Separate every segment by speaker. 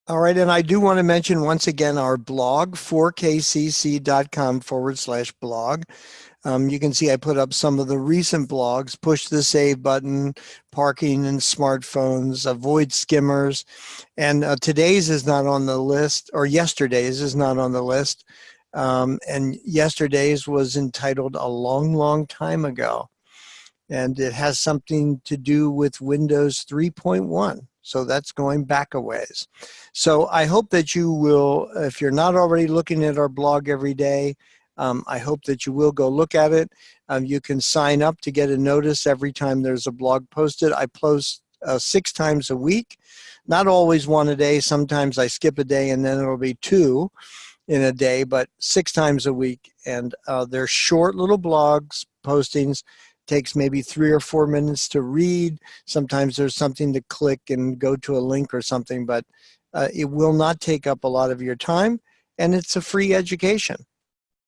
Speaker 1: All right, and I do want to mention once again our blog, 4kcc.com/blog. You can see I put up some of the recent blogs: push the save button, parking and smartphones, avoid skimmers. And today's is not on the list, or yesterday's is not on the list. And yesterday's was entitled A Long, Long Time Ago. And it has something to do with Windows 3.1. So that's going back a ways. So I hope that you will, if you're not already looking at our blog every day, I hope that you will go look at it. You can sign up to get a notice every time there's a blog posted. I post 6 times a week, not always one a day. Sometimes I skip a day and then it'll be 2 in a day, but 6 times a week. And they're short little blogs, postings. Takes maybe 3 or 4 minutes to read. Sometimes there's something to click and go to a link or something, but it will not take up a lot of your time, and it's a free education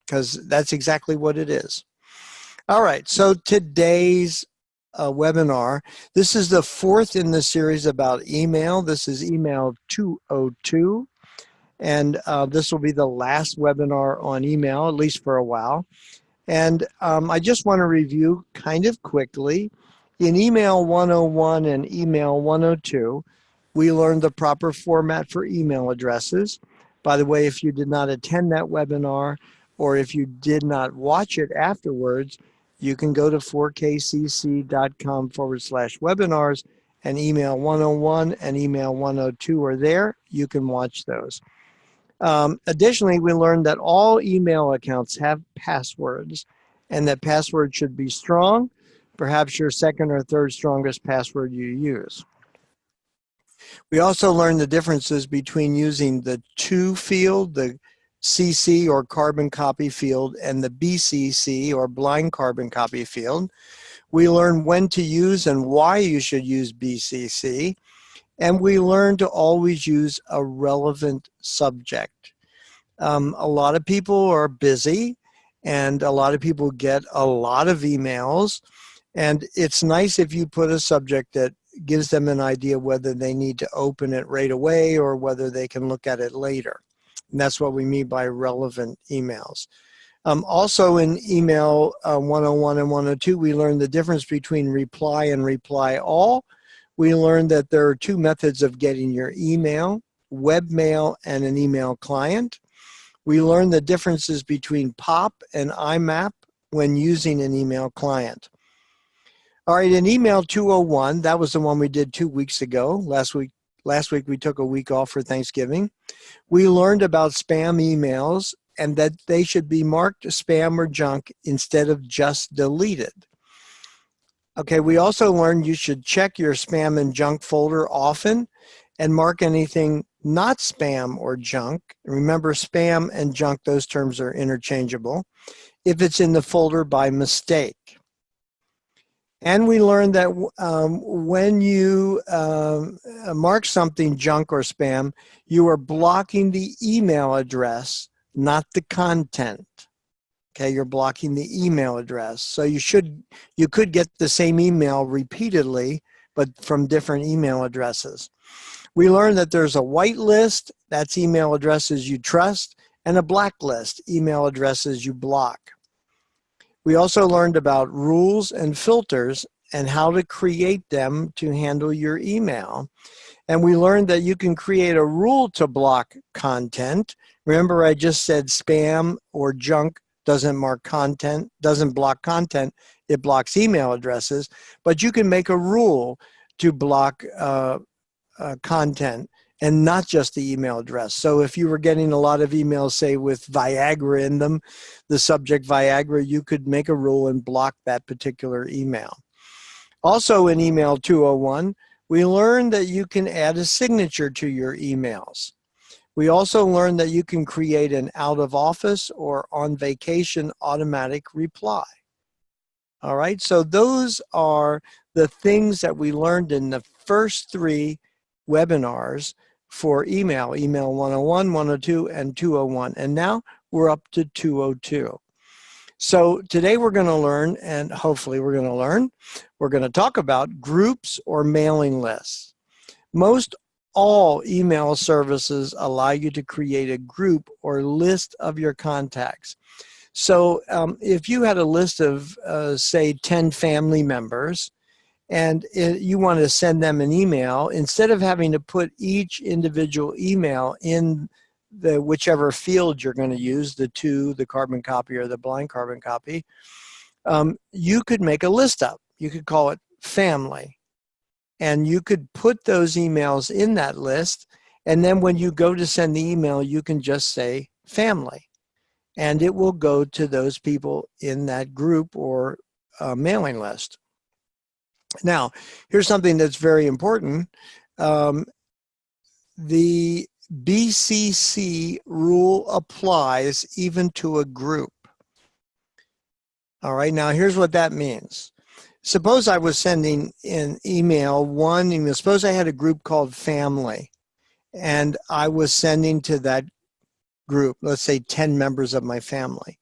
Speaker 1: because that's exactly what it is. All right, so today's webinar, this is the 4th in the series about email. This is email 202, and this will be the last webinar on email, at least for a while. And I just want to review kind of quickly. In email 101 and email 102, we learned the proper format for email addresses. By the way, if you did not attend that webinar, or if you did not watch it afterwards, you can go to 4kcc.com/webinars, and email 101 and email 102 are there. You can watch those. Additionally, we learned that all email accounts have passwords and that passwords should be strong, perhaps your second or third strongest password you use. We also learned the differences between using the to field, the CC or carbon copy field, and the BCC or blind carbon copy field. We learned when to use and why you should use BCC. And we learned to always use a relevant subject. A lot of people are busy and a lot of people get a lot of emails. And it's nice if you put a subject that gives them an idea whether they need to open it right away or whether they can look at it later. And that's what we mean by relevant emails. Also in email 101 and 102, we learned the difference between reply and reply all. We learned that there are 2 methods of getting your email: webmail and an email client. We learned the differences between POP and IMAP when using an email client. All right, in email 201, that was the one we did 2 weeks ago. Last week we took a week off for Thanksgiving. We learned about spam emails and that they should be marked spam or junk instead of just deleted. Okay, we also learned you should check your spam and junk folder often and mark anything not spam or junk. Remember, spam and junk, those terms are interchangeable, if it's in the folder by mistake. And we learned that when you mark something junk or spam, you are blocking the email address, not the content. Okay, you're blocking the email address. So you could get the same email repeatedly, but from different email addresses. We learned that there's a white list, that's email addresses you trust, and a black list, email addresses you block. We also learned about rules and filters and how to create them to handle your email. And we learned that you can create a rule to block content. Remember, I just said spam or junk doesn't mark content, doesn't block content, it blocks email addresses, but you can make a rule to block content and not just the email address. So if you were getting a lot of emails, say with Viagra in them, the subject Viagra, you could make a rule and block that particular email. Also in email 201, we learned that you can add a signature to your emails. We also learned that you can create an out of office or on vacation automatic reply. All right, so those are the things that we learned in the first 3 webinars for email 101, 102, and 201. And now we're up to 202. So today we're going to learn, and hopefully we're going to talk about groups or mailing lists. Most all email services allow you to create a group or list of your contacts. So if you had a list of, say, 10 family members, and you want to send them an email, instead of having to put each individual email in the whichever field you're going to use, the carbon copy or the blind carbon copy, you could make a list up. You could call it family. And you could put those emails in that list. And then when you go to send the email, you can just say family. And it will go to those people in that group or mailing list. Now, here's something that's very important. The BCC rule applies even to a group. All right, now here's what that means. Suppose I was sending an email, suppose I had a group called family, and I was sending to that group, let's say 10 members of my family.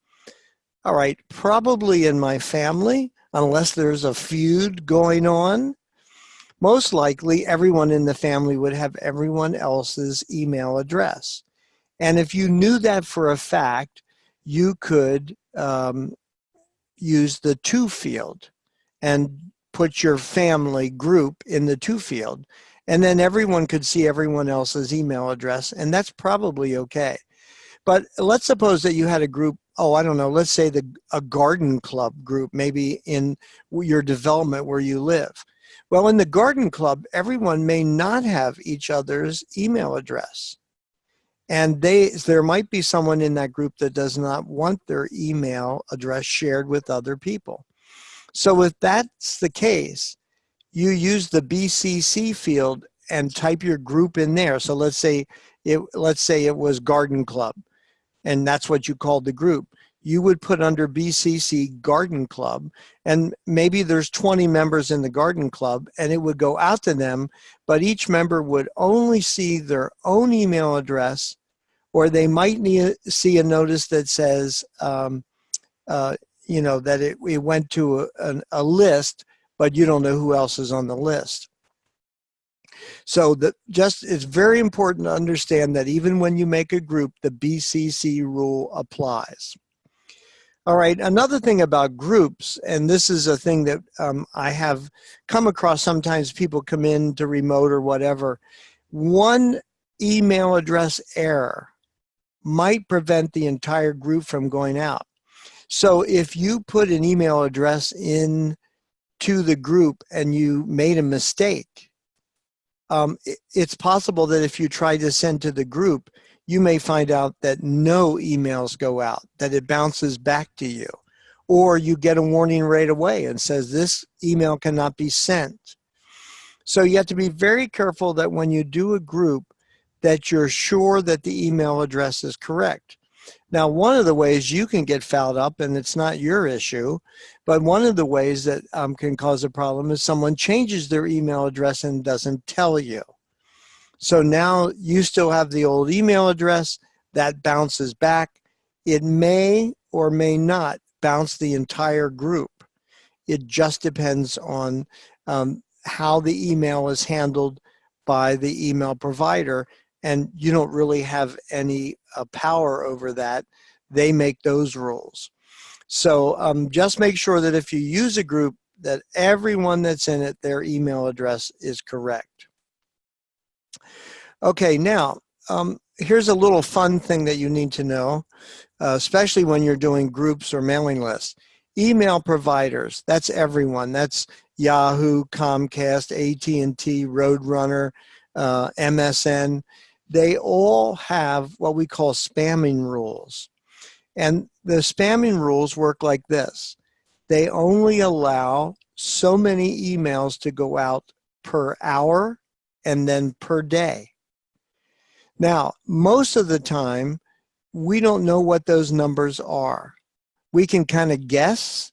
Speaker 1: All right, probably in my family, unless there's a feud going on, most likely everyone in the family would have everyone else's email address. And if you knew that for a fact, you could use the to field and put your family group in the to field. And then everyone could see everyone else's email address, and that's probably okay. But let's suppose that you had a group, I don't know, let's say a garden club group, maybe in your development where you live. Well, in the garden club, everyone may not have each other's email address. And there might be someone in that group that does not want their email address shared with other people. So if that's the case, you use the BCC field and type your group in there. So let's say it was garden club, and that's what you called the group. You would put under BCC garden club, and maybe there's 20 members in the garden club, and it would go out to them, but each member would only see their own email address, or they might see a notice that says, that it went to a list, but you don't know who else is on the list. So it's very important to understand that even when you make a group, the BCC rule applies. All right, another thing about groups, and this is a thing that I have come across sometimes, people come in to remote or whatever, one email address error might prevent the entire group from going out. So if you put an email address in to the group and you made a mistake, it's possible that if you try to send to the group, you may find out that no emails go out, that it bounces back to you, or you get a warning right away and says this email cannot be sent. So you have to be very careful that when you do a group, that you're sure that the email address is correct. Now, one of the ways you can get fouled up, and it's not your issue, but one of the ways that can cause a problem is someone changes their email address and doesn't tell you. So now you still have the old email address that bounces back. It may or may not bounce the entire group. It just depends on how the email is handled by the email provider, and you don't really have any power over that. They make those rules. So just make sure that if you use a group, that everyone that's in it, their email address is correct. Okay, now here's a little fun thing that you need to know, especially when you're doing groups or mailing lists. Email providers, that's everyone. That's Yahoo, Comcast, AT&T, Roadrunner, MSN. They all have what we call spamming rules. And the spamming rules work like this. They only allow so many emails to go out per hour and then per day. Now, most of the time, we don't know what those numbers are. We can kind of guess,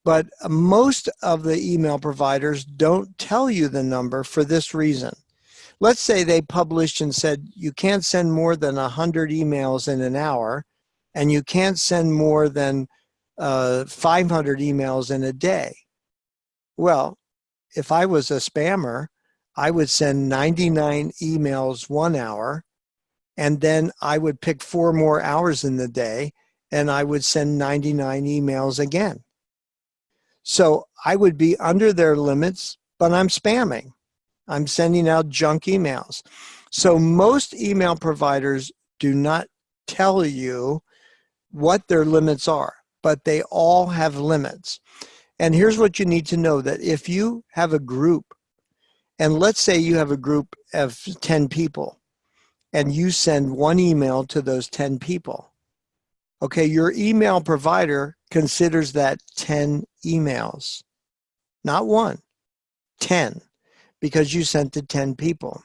Speaker 1: but most of the email providers don't tell you the number for this reason. Let's say they published and said, you can't send more than 100 emails in an hour, and you can't send more than 500 emails in a day. Well, if I was a spammer, I would send 99 emails 1 hour, and then I would pick 4 more hours in the day, and I would send 99 emails again. So I would be under their limits, but I'm spamming. I'm sending out junk emails. So most email providers do not tell you what their limits are, but they all have limits. And here's what you need to know, that if you have a group, and let's say you have a group of 10 people, and you send one email to those 10 people, okay, your email provider considers that 10 emails, not 1, 10, because you sent to 10 people.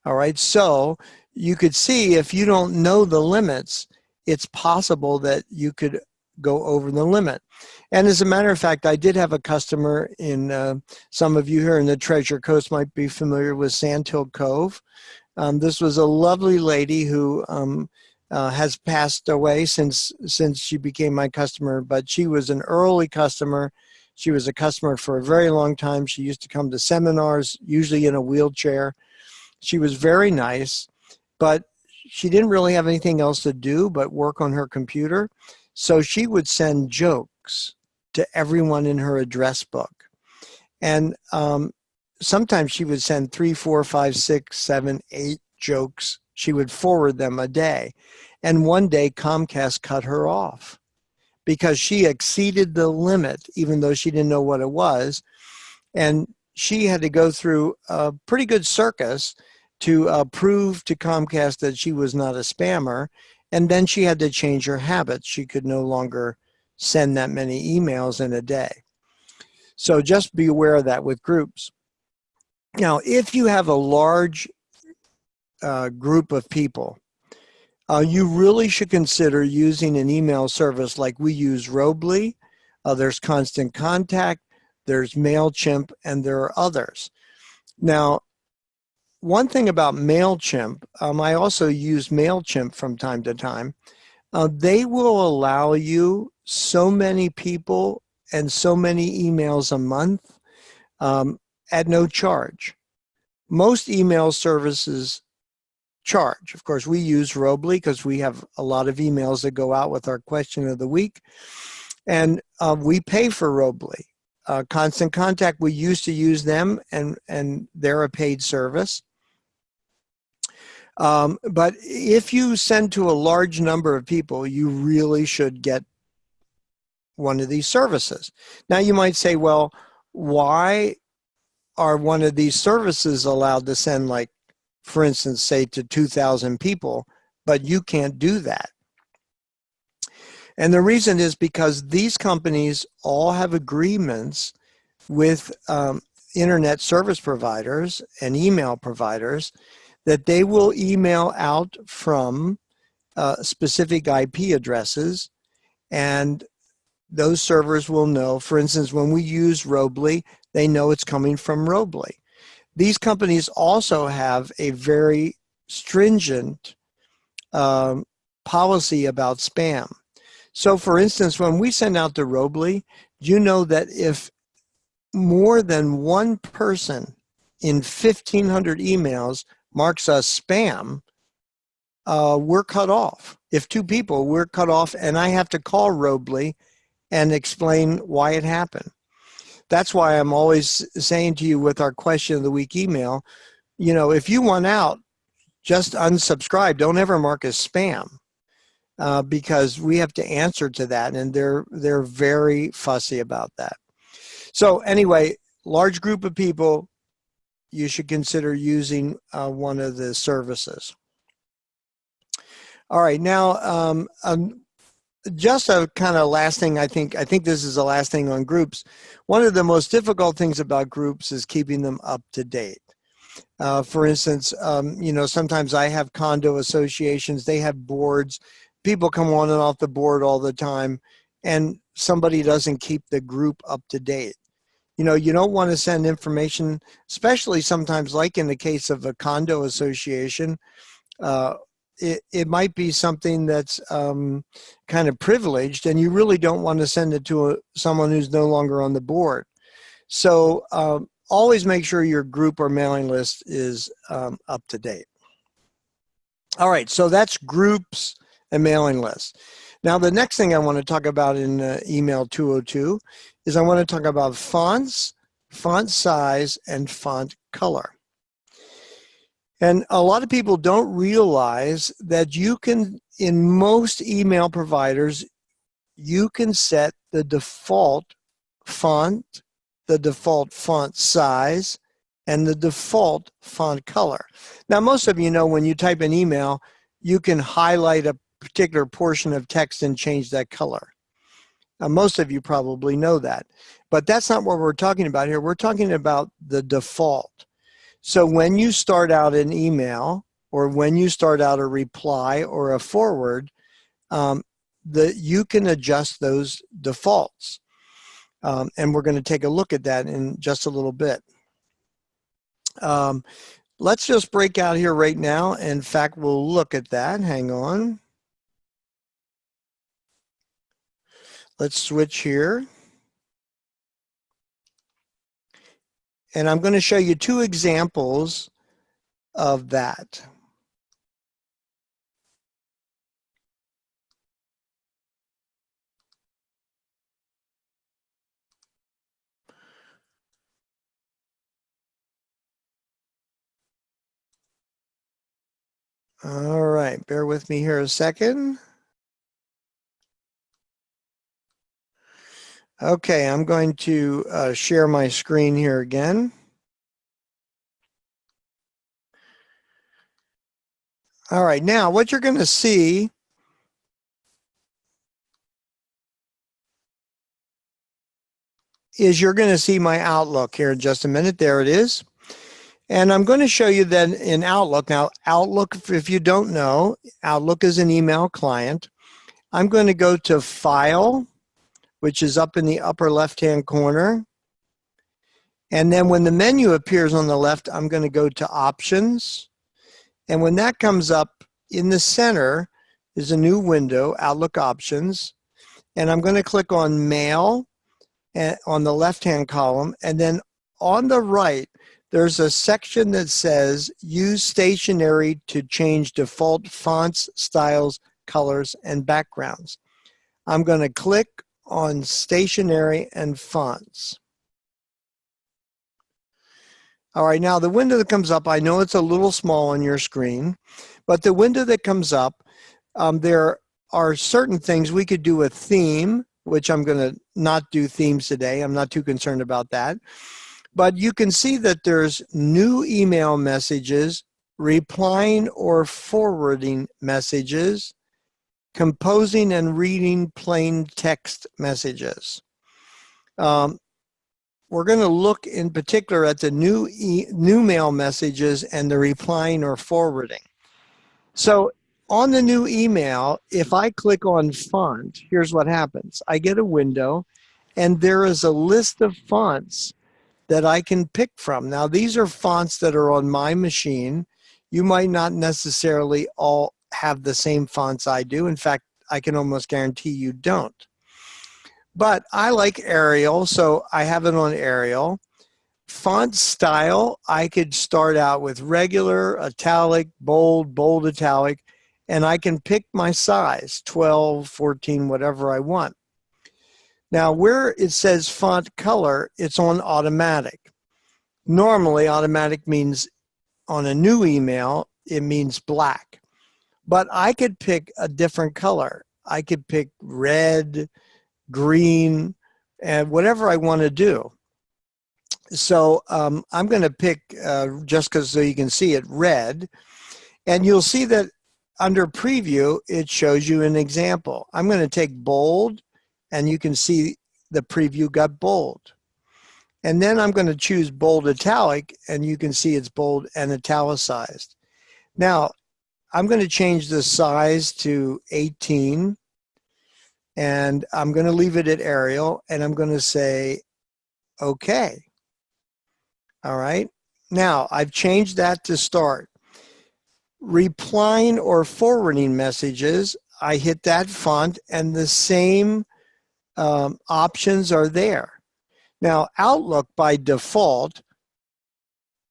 Speaker 1: All right, so you could see, if you don't know the limits, it's possible that you could go over the limit. And as a matter of fact, I did have a customer in, some of you here in the Treasure Coast might be familiar with Sandhill Cove. This was a lovely lady who has passed away since she became my customer, but she was an early customer. She was a customer for a very long time. She used to come to seminars, usually in a wheelchair. She was very nice, but she didn't really have anything else to do but work on her computer. So she would send jokes to everyone in her address book. And sometimes she would send 3, 4, 5, 6, 7, 8 jokes. She would forward them a day. And one day Comcast cut her off because she exceeded the limit, even though she didn't know what it was. And she had to go through a pretty good circus to prove to Comcast that she was not a spammer. And then she had to change her habits. She could no longer send that many emails in a day. So just be aware of that with groups. Now, if you have a large group of people, you really should consider using an email service like we use Robly. There's Constant Contact, there's MailChimp, and there are others. Now, one thing about MailChimp, I also use MailChimp from time to time. They will allow you so many people and so many emails a month at no charge. Most email services charge. Of course, we use Robly because we have a lot of emails that go out with our question of the week, and we pay for Robly. Constant Contact, we used to use them, and they're a paid service. But if you send to a large number of people, you really should get one of these services. Now you might say, well, why are one of these services allowed to send, like, for instance, say to 2,000 people, but you can't do that? And the reason is because these companies all have agreements with internet service providers and email providers that they will email out from specific IP addresses, and those servers will know. For instance, when we use Robly, they know it's coming from Robly. These companies also have a very stringent policy about spam. So for instance, when we send out to Robly, you know that if more than one person in 1,500 emails marks us spam, we're cut off. If 2 people, we're cut off, and I have to call Robly and explain why it happened. That's why I'm always saying to you with our question of the week email, you know, if you want out, just unsubscribe. Don't ever mark as spam, because we have to answer to that, and they're very fussy about that. So anyway, large group of people, you should consider using one of the services. All right, now just a kind of last thing. I think this is the last thing on groups. One of the most difficult things about groups is keeping them up to date. For instance, you know, sometimes I have condo associations, they have boards, people come on and off the board all the time, and somebody doesn't keep the group up to date. You know, you don't want to send information, especially sometimes, like in the case of a condo association, it might be something that's kind of privileged, and you really don't want to send it to someone who's no longer on the board. So always make sure your group or mailing list is up to date. All right, so that's groups and mailing lists. Now, the next thing I want to talk about in email 202 is I want to talk about fonts, font size, and font color. And a lot of people don't realize that you can, in most email providers, you can set the default font, the default font size, and the default font color. Now, most of you know when you type an email, you can highlight a particular portion of text and change that color. Now, most of you probably know that, but that's not what we're talking about here. We're talking about the default. So when you start out an email, or when you start out a reply or a forward, you can adjust those defaults. And we're going to take a look at that in just a little bit. Let's just break out here right now. In fact, we'll look at that. Hang on. Let's switch here. And I'm going to show you two examples of that. All right, bear with me here a second. Okay, I'm going to share my screen here again. All right, now what you're going to see is you're going to see my Outlook here in just a minute. There it is. And I'm going to show you then in Outlook. Now, Outlook, if you don't know, Outlook is an email client. I'm going to go to File, which is up in the upper left-hand corner. And then when the menu appears on the left, I'm going to go to Options. And when that comes up, in the center is a new window, Outlook Options. And I'm going to click on Mail on the left-hand column. And then on the right, there's a section that says use stationery to change default fonts, styles, colors, and backgrounds. I'm going to click on stationery and fonts. All right, now the window that comes up, I know it's a little small on your screen, but the window that comes up, there are certain things we could do a theme, which I'm going to not do themes today. I'm not too concerned about that. But you can see that there's new email messages, replying or forwarding messages, composing and reading plain text messages. We're going to look in particular at the new mail messages and the replying or forwarding. So on the new email, if I click on font, here's what happens. I get a window and there is a list of fonts that I can pick from. Now, these are fonts that are on my machine. You might not necessarily all have the same fonts I do. In fact, I can almost guarantee you don't. But I like Arial, so I have it on Arial. Font style, I could start out with regular, italic, bold, bold italic, and I can pick my size, 12, 14, whatever I want. Now, where it says font color, it's on automatic. Normally, automatic means on a new email, it means black. But I could pick a different color. I could pick red, green, and whatever I want to do. So I'm going to pick, just because so you can see it, red. And you'll see that under preview, it shows you an example. I'm going to take bold, and you can see the preview got bold. And then I'm going to choose bold italic, and you can see it's bold and italicized. Now, I'm going to change the size to 18, and I'm going to leave it at Arial, and I'm going to say, okay. All right. Now, I've changed that to start. Replying or forwarding messages, I hit that font, and the same options are there. Now, Outlook by default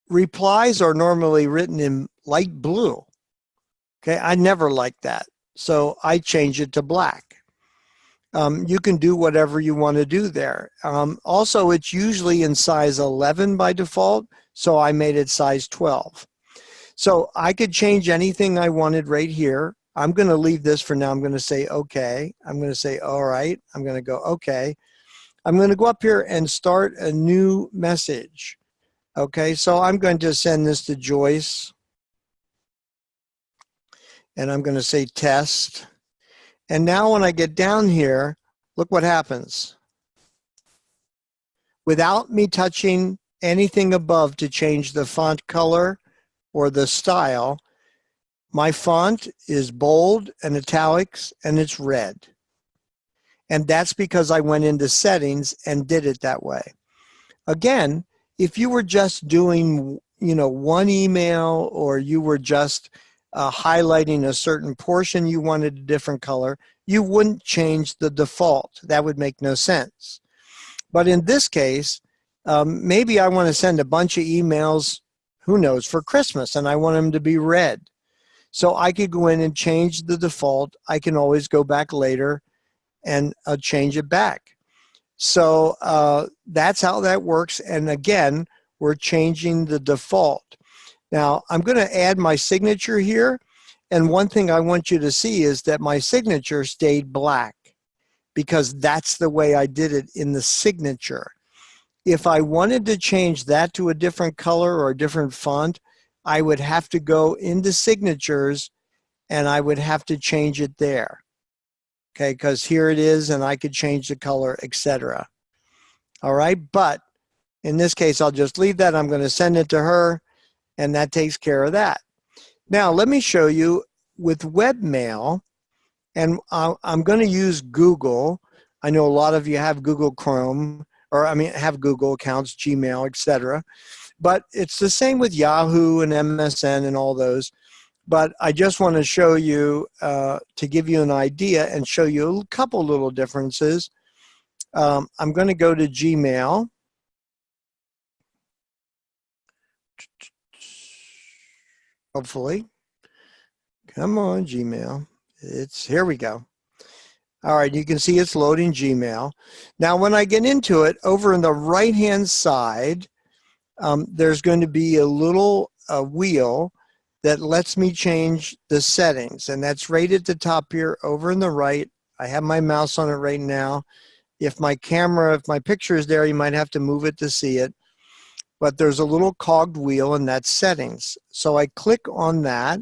Speaker 1: replies are normally written in light blue. Okay, I never like that. So I change it to black. You can do whatever you want to do there. Also, it's usually in size 11 by default, so I made it size 12. So I could change anything I wanted right here. I'm going to leave this for now. I'm going to say, okay. I'm going to say, all right. I'm going to go, okay. I'm going to go up here and start a new message. Okay, so I'm going to send this to Joyce. And I'm going to say test. And now when I get down here, look what happens. Without me touching anything above to change the font color or the style, my font is bold and italics and it's red. And that's because I went into settings and did it that way. Again, if you were just doing, one email, or you were just highlighting a certain portion you wanted a different color, you wouldn't change the default. That would make no sense. But in this case, maybe I want to send a bunch of emails, who knows, for Christmas, and I want them to be red. So I could go in and change the default. I can always go back later and change it back. So that's how that works. And again, we're changing the default. Now I'm going to add my signature here. And one thing I want you to see is that my signature stayed black because that's the way I did it in the signature. If I wanted to change that to a different color or a different font, I would have to go into signatures and I would have to change it there. Okay, because here it is and I could change the color, etc. All right, but in this case, I'll just leave that. I'm going to send it to her and that takes care of that. Now, let me show you with webmail, and I'm going to use Google. I know a lot of you have Google Chrome, or have Google accounts, Gmail, etc. But it's the same with Yahoo and MSN and all those. But I just want to show you, to give you an idea and show you a couple little differences. I'm going to go to Gmail. Hopefully. Come on, Gmail. Here we go. All right, you can see it's loading Gmail. Now, when I get into it, over in the right-hand side, there's going to be a little wheel that lets me change the settings. And that's right at the top here, over in the right. I have my mouse on it right now. If my picture is there, you might have to move it to see it. But there's a little cogged wheel, and that's settings. So I click on that.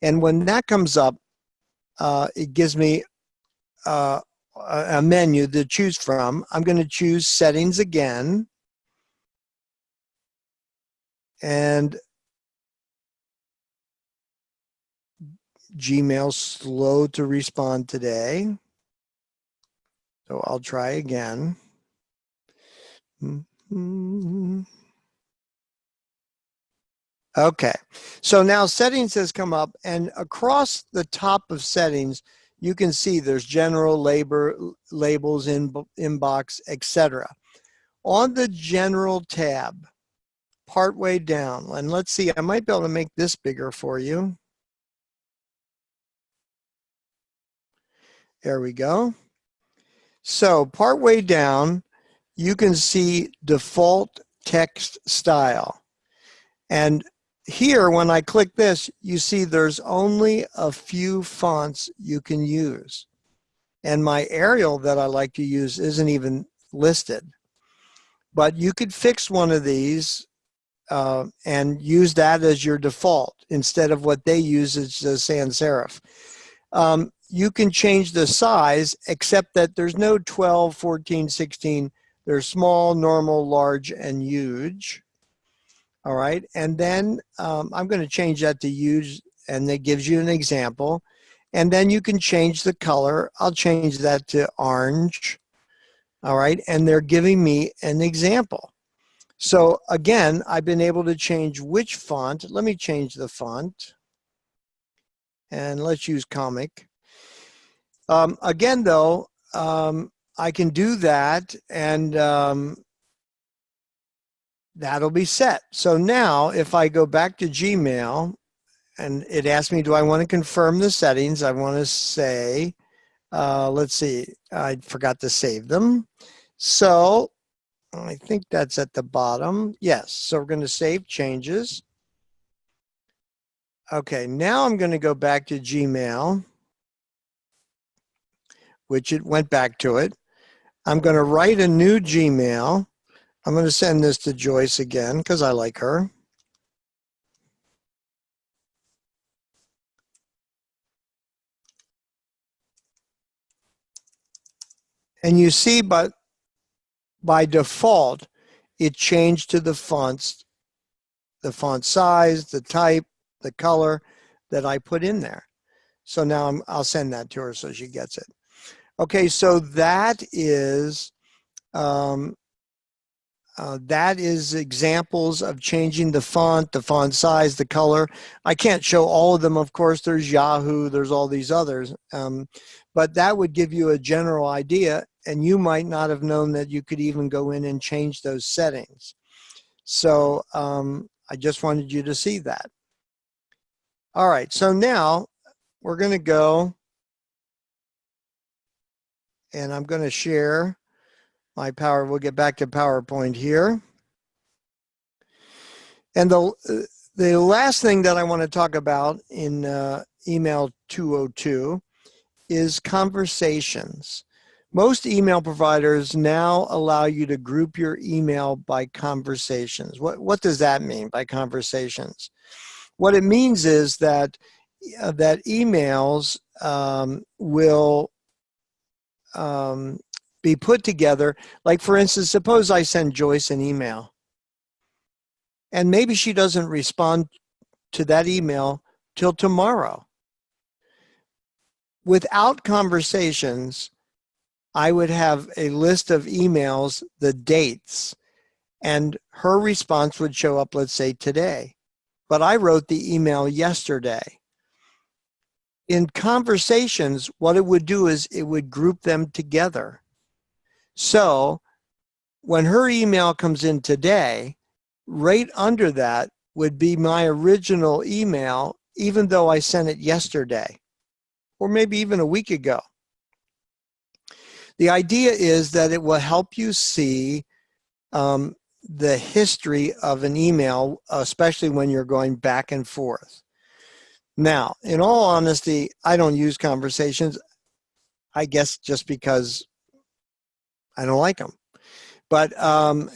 Speaker 1: And when that comes up, it gives me a menu to choose from. I'm going to choose settings again. And Gmail's slow to respond today. So I'll try again. Okay, so now settings has come up, and across the top of settings, you can see there's general, labels, inbox, etc. On the general tab, partway down, and let's see, I might be able to make this bigger for you. There we go. So partway down, you can see default text style. And here, when I click this, you see there's only a few fonts you can use. And my Arial that I like to use isn't even listed. But you could fix one of these and use that as your default instead of what they use as the sans serif. You can change the size, except that there's no 12, 14, 16. There's small, normal, large, and huge. All right, and then I'm going to change that to huge, and it gives you an example. And then you can change the color. I'll change that to orange. All right, and they're giving me an example. So again, I've been able to change which font. Let me change the font. And let's use Comic. Again, though, I can do that, and that'll be set. So now if I go back to Gmail and it asks me, do I want to confirm the settings? I want to say, let's see, I forgot to save them. So I think that's at the bottom. Yes, so we're going to save changes. Okay, now I'm going to go back to Gmail, which it went back to it. I'm going to write a new Gmail. I'm going to send this to Joyce again because I like her. And you see, but by default, it changed to the fonts, the font size, the type, the color that I put in there. So now I'll send that to her so she gets it. Okay, so that is examples of changing the font size, the color. I can't show all of them, of course. There's Yahoo, there's all these others. But that would give you a general idea, and you might not have known that you could even go in and change those settings. So I just wanted you to see that. All right, so now we're going to go, and I'm going to share my power. We'll get back to PowerPoint here. And the last thing that I want to talk about in email 202 is conversations. Most email providers now allow you to group your email by conversations. What does that mean by conversations? What it means is that that emails will be put together. Like for instance, suppose I send Joyce an email and maybe she doesn't respond to that email till tomorrow. Without conversations, I would have a list of emails, the dates, and her response would show up, let's say today. But I wrote the email yesterday. In conversations, what it would do is it would group them together. So when her email comes in today, right under that would be my original email, even though I sent it yesterday, or maybe even a week ago. The idea is that it will help you see the history of an email, especially when you're going back and forth. Now, in all honesty, I don't use conversations, I guess just because I don't like them. But,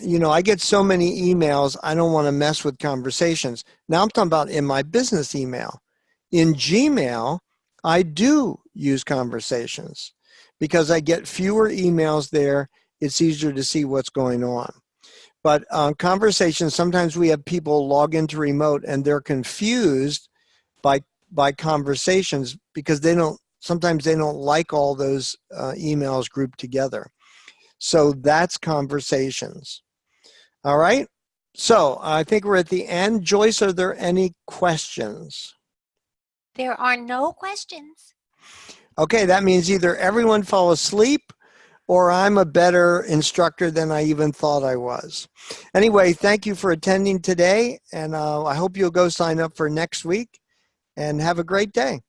Speaker 1: you know, I get so many emails, I don't want to mess with conversations. Now I'm talking about in my business email. In Gmail, I do use conversations because I get fewer emails there. It's easier to see what's going on. But conversations, sometimes we have people log into remote and they're confused by conversations because sometimes they don't like all those emails grouped together. So that's conversations. All right. So I think we're at the end. Joyce, are there any questions?
Speaker 2: There are no questions.
Speaker 1: Okay, that means either everyone fell asleep or I'm a better instructor than I even thought I was. Anyway, thank you for attending today, and I hope you'll go sign up for next week, and have a great day.